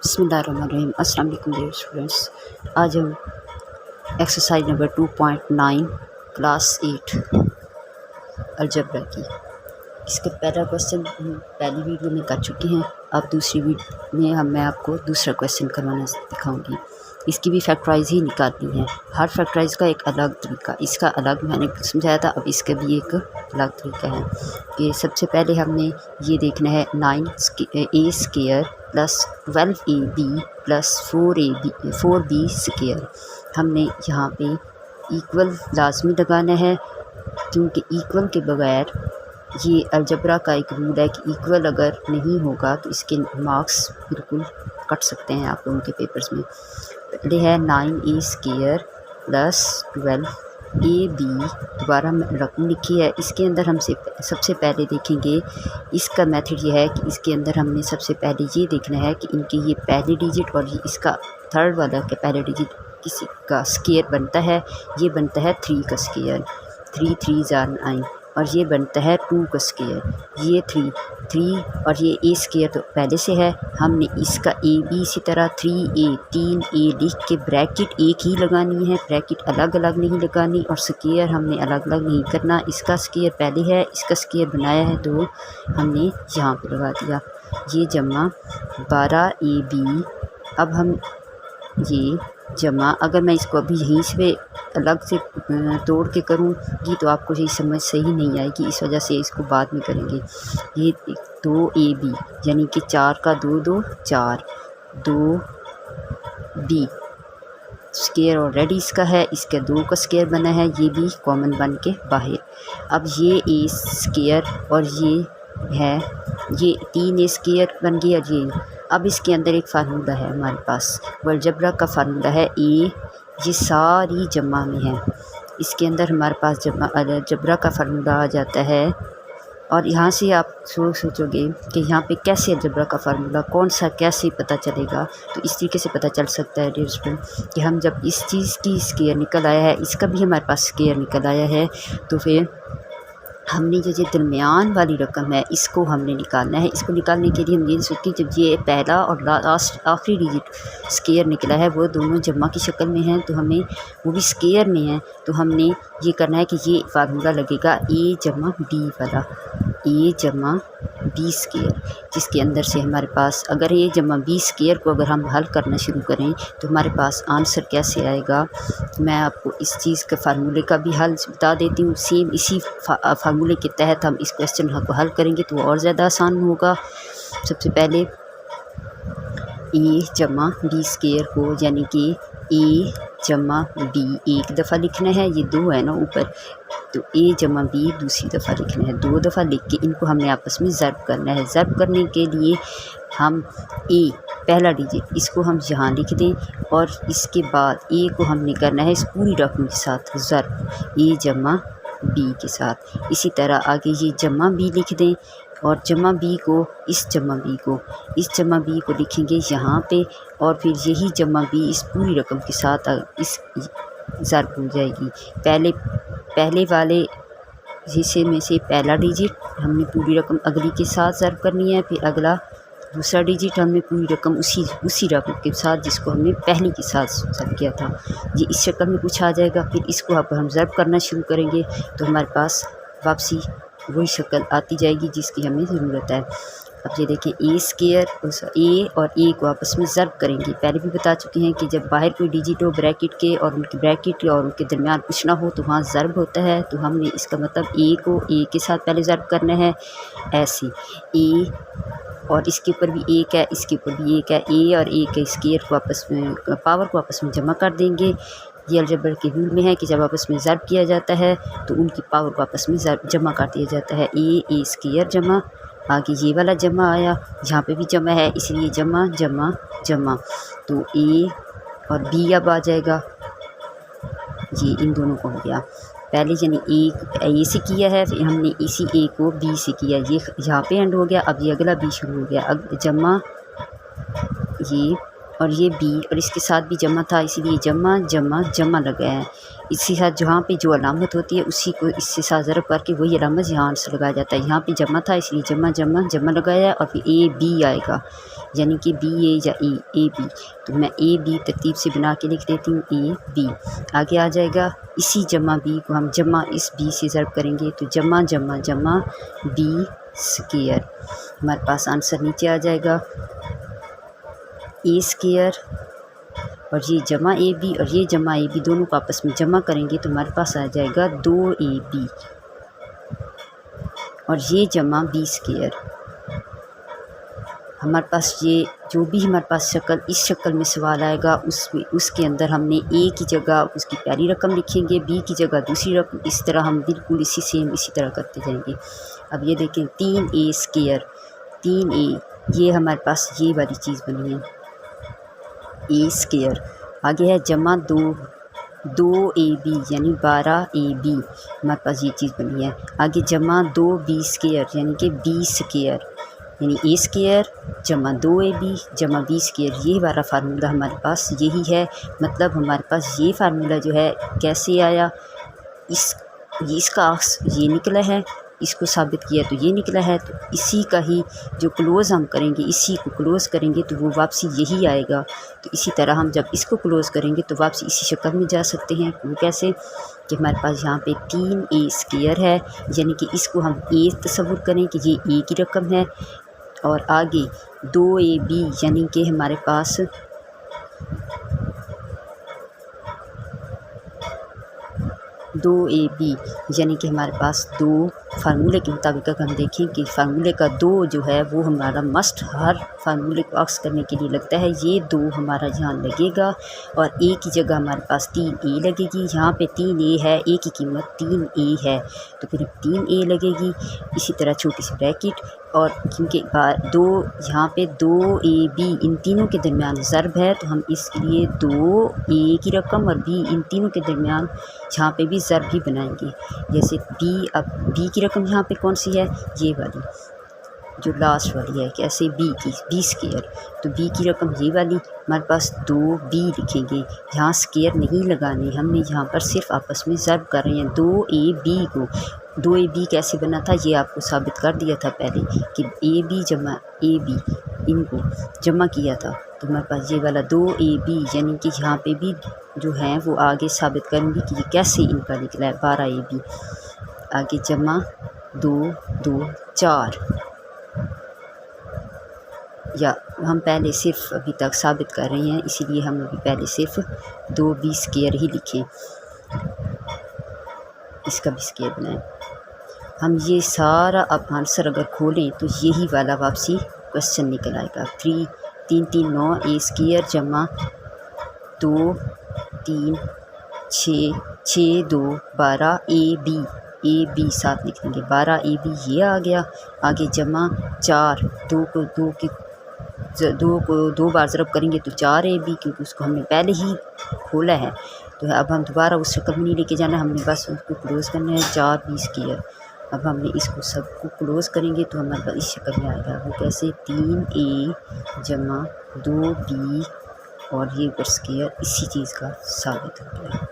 बिस्मिल्लाहिर्रहमानिर्रहीम। अस्सलाम वालेकुम डियर स्टूडेंट्स। आज हम एक्सरसाइज नंबर 2.9 क्लास 8 अलजबरा की इसका पहला क्वेश्चन हम पहली वीडियो में कर चुके हैं। अब दूसरी वीडियो में मैं आपको दूसरा क्वेश्चन करवाना दिखाऊंगी। इसकी भी फैक्टराइज ही निकालनी है। हर फैक्टराइज का एक अलग तरीका, इसका अलग मैंने समझाया था, अब इसका भी एक अलग तरीका है कि सबसे पहले हमने ये देखना है 9a square plus 12ab plus 4b square. हमने यहाँ पे इक्वल लाजमी लगाना है, क्योंकि इक्वल के बगैर ये अलजबरा का एक रूल है कि इक्वल अगर नहीं होगा तो इसके मार्क्स बिल्कुल कट सकते हैं आप लोगों के पेपर्स में। पहले है 9a स्क्वायर प्लस 12ab, दोबारा रकम लिखी है। इसके अंदर हम सबसे पहले देखेंगे, इसका मेथड ये है कि इसके अंदर हमने सबसे पहले ये देखना है कि इनके ये पहले डिजिट और ये इसका थर्ड वाला के पहले डिजिट किसी का स्क्वायर बनता है। ये बनता है 3 का स्क्वायर, 3 3 9, और ये बनता है 2 का स्क्वायर, ये 3 और ये a स्क्वायर तो पहले से है। हमने इसका a भी इसी तरह 3a लिख के ब्रैकेट एक ही लगानी है, ब्रैकेट अलग अलग नहीं लगानी, और स्क्वायर हमने अलग अलग नहीं करना। इसका स्क्वायर पहले है, इसका स्क्वायर बनाया है 2, हमने यहाँ पे लगा दिया। ये जमा 12ab। अब हम ये जमा, अगर मैं इसको अभी यहीं से अलग से तोड़ के करूँगी तो आपको ये समझ सही नहीं आएगी, इस वजह से इसको बाद में करेंगे। ये 2ab यानी कि 4 का 2 2 4, 2b स्क्वायर ऑलरेडी इसका है, इसका 2 का स्क्वायर बना है, ये भी कॉमन बन के बाहर। अब ये a स्क्वायर और ये है, ये 3a स्क्वायर बन गया ये। अब इसके अंदर एक फार्मूला है हमारे पास, वो अलजबरा का फार्मूला है a, ये सारी जमा में है। इसके अंदर हमारे पास अलजबरा का फार्मूला आ जाता है, और यहाँ से आप सोचोगे कि यहाँ पे कैसे अलजबरा का फार्मूला कौन सा कैसे पता चलेगा, तो इस तरीके से पता चल सकता है डियर स्टूडेंट कि हम जब इस चीज़ की स्क्वायर निकल आया है, इसका भी हमारे पास स्क्वायर निकल आया है, तो फिर हमने जो दरमियान वाली रकम है इसको हमने निकालना है। इसको निकालने के लिए हम ये सोचते हैं जब ये पहला और लास्ट आखिरी डिजिट स्क्वायर निकला है वो दोनों जमा की शक्ल में हैं, तो हमें वो भी स्क्वायर में है, तो हमने ये करना है कि ये फार्मूला लगेगा a जमा b वाला, a जमा b स्क्वायर, जिसके अंदर से हमारे पास अगर a जमा b स्क्वायर को अगर हम हल करना शुरू करें तो हमारे पास आंसर कैसे आएगा। मैं आपको इस चीज़ के फार्मूले का भी हल बता देती हूँ। सेम इसी फार्मूले के तहत हम इस क्वेश्चन को हल करेंगे तो और ज़्यादा आसान होगा। सबसे पहले a जमा b स्क्वायर को यानी कि a जमा b एक दफ़ा लिखना है, ये 2 है ना ऊपर, तो a जमा b दूसरी दफ़ा लिखना है। 2 दफ़ा लिख के इनको हमने आपस में ज़र्ब करना है। ज़र्ब करने के लिए हम a पहला डिजिट इसको हम यहाँ लिख दें, और इसके बाद a को हमने करना है इस पूरी रकम के साथ ज़र्ब, a जमा b के साथ। इसी तरह आगे ये जमा b लिख दें, और जमा b को इस जमा b को लिखेंगे यहाँ पे, और फिर यही जमा b इस पूरी रकम के साथ इस ज़र्ब हो जाएगी। पहले वाले हिस्से में से पहला डिजिट हमने पूरी रकम अगली के साथ ज़र्ब करनी है, फिर अगला दूसरा डिजिट हमने पूरी रकम उसी रकम के साथ जिसको हमने पहली के साथ ज़र्ब किया था, ये इस शक्ल में कुछ आ जाएगा। फिर इसको अब हम ज़र्ब करना शुरू करेंगे तो हमारे पास वापसी वही शक्ल आती जाएगी जिसकी हमें ज़रूरत है। अब ये देखें a स्क्वायर, a और a को आपस में ज़र्ब करेंगे। पहले भी बता चुके हैं कि जब बाहर कोई डिजिट हो ब्रैकेट के और उनके ब्रैकेट और उनके दरमियान कुछ ना हो तो वहाँ ज़र्ब होता है, तो हमने इसका मतलब a को a के साथ पहले ज़र्ब करना है। ऐसे a और इसके ऊपर भी एक है, इसके ऊपर भी एक है, a और a के स्क्वायर को आपस में पावर को आपस में जमा कर देंगे। ये अलजबर के रूल में है कि जब आपस में ज़र्ब किया जाता है तो उनकी पावर को आपस में जमा कर दिया जाता है। a स्क्वायर जमा, आगे ये वाला जमा आया, यहाँ पे भी जमा है इसलिए जमा जमा जमा, तो a और b अब आ जाएगा। ये इन दोनों को हो गया, पहले यानी a से किया है, फिर हमने इसी a को b से किया, ये यहाँ पे एंड हो गया। अब ये अगला b शुरू हो गया, अब जमा ये और ये बी और इसके साथ भी जमा था, इसीलिए जमा जमा जमा लगा है। इसी साथ जहाँ पे जो अलामत होती है उसी को इससे साथ ज़रब करके वही अलामत यहाँ से लगाया जाता है। यहाँ पे जमा था इसलिए जमा जमा जमा लगाया और फिर ए बी आएगा, यानी कि बी ए या ए बी। तो मैं ए बी तरतीब से बना के लिख देती हूँ, ए बी। आगे आ जाएगा इसी जमा बी को हम जमा इस बी से ज़रब करेंगे तो जमा जमा जमा बी स्क्वायर। हमारे पास आंसर नीचे आ जाएगा ए स्क्वायर और ये जमा ए बी और ये जमा ए बी दोनों को आपस में जमा करेंगे तो हमारे पास आ जाएगा 2ab और ये जमा बी स्क्वायर। हमारे पास ये जो भी हमारे पास शक्ल इस शक्ल में सवाल आएगा उसके अंदर हमने ए की जगह उसकी पहली रकम लिखेंगे, बी की जगह दूसरी रकम, इस तरह हम बिल्कुल इसी तरह करते जाएंगे। अब ये देखें 3a स्क्वायर 3a, ये हमारे पास ये वाली चीज़ बनी है ए स्क्वायर। आगे है जमा 2ab यानी 12ab, हमारे पास ये चीज़ बनी है। आगे जमा 2b स्क्वायर यानी कि b स्क्वायर यानी ए स्क्वायर जमा 2ab जमा b स्क्वायर। ये वाला फार्मूला हमारे पास यही है। मतलब हमारे पास ये फार्मूला जो है कैसे आया, इसका ये निकला है, इसको साबित किया तो ये निकला है। तो इसी का ही जो क्लोज़ हम करेंगे, इसी को क्लोज़ करेंगे तो वो वापसी यही आएगा। तो इसी तरह हम जब इसको क्लोज़ करेंगे तो वापसी इसी शक्ल में जा सकते हैं। वो कैसे कि हमारे पास यहाँ पे 3a स्क्वायर है, यानी कि इसको हम ए तस्वुर करें कि ये ए की रकम है और आगे 2ab यानी कि हमारे पास 2ab यानी कि हमारे पास 2 फार्मूले के मुताबिक अगर हम देखें कि फार्मूले का 2 जो है वो हमारा मस्ट हर फार्मूले को अक्स करने के लिए लगता है। ये 2 हमारा यहाँ लगेगा और ए की जगह हमारे पास 3a लगेगी। यहाँ पे 3a है, ए की कीमत 3a है तो फिर 3a लगेगी। इसी तरह छोटी सी ब्रैकेट और क्योंकि 2 यहाँ पे 2ab इन तीनों के दरमियान ज़रब है तो हम इसके लिए 2a की रकम और b इन तीनों के दरमियान यहाँ पे भी ज़रब ही बनाएंगे। जैसे b, अब b की रकम यहाँ पे कौन सी है, ये वाली जो लास्ट वाली है, कैसे b स्क्वायर। तो b की रकम ये वाली, हमारे पास 2b लिखेंगे। यहाँ स्क्वायर नहीं लगाने, हमने यहाँ पर सिर्फ आपस में ज़रब कर रहे हैं 2ab को। 2ab कैसे बना था ये आपको साबित कर दिया था पहले कि ab जमा ab इनको जमा किया था। तो हमारे पास ये वाला 2ab यानी कि यहाँ पे भी जो है वो आगे साबित करेंगे कि ये कैसे इनका निकला है 12ab। आगे जमा 2 2 4, या हम पहले सिर्फ अभी तक साबित कर रहे हैं इसीलिए हम अभी पहले सिर्फ 2b स्क्वायर ही लिखें, इसका भी स्क्वायर बनाएं। हम ये सारा अब आंसर अगर खोलें तो यही वाला वापसी क्वेश्चन निकल आएगा। 3 3 3 9 a स्क्वायर जमा 2 3 6 6 2 12 ab साथ लिख देंगे 12ab ये आ गया। आगे जमा 4 2 को 2 बार ज़रब करेंगे तो 4ab क्योंकि उसको हमने पहले ही खोला है। तो अब हम दोबारा उस शक्ल में नहीं लेके जाना, हमने बस उसको क्लोज़ करना है 4b स्क्वायर। अब हमने इसको सबको क्लोज़ करेंगे तो हमारे पास इस शक्ल में आएगा। वो कैसे 3a जमा 2b और ये ऊपर स्क्वायर, इसी चीज़ का साबित हो गया।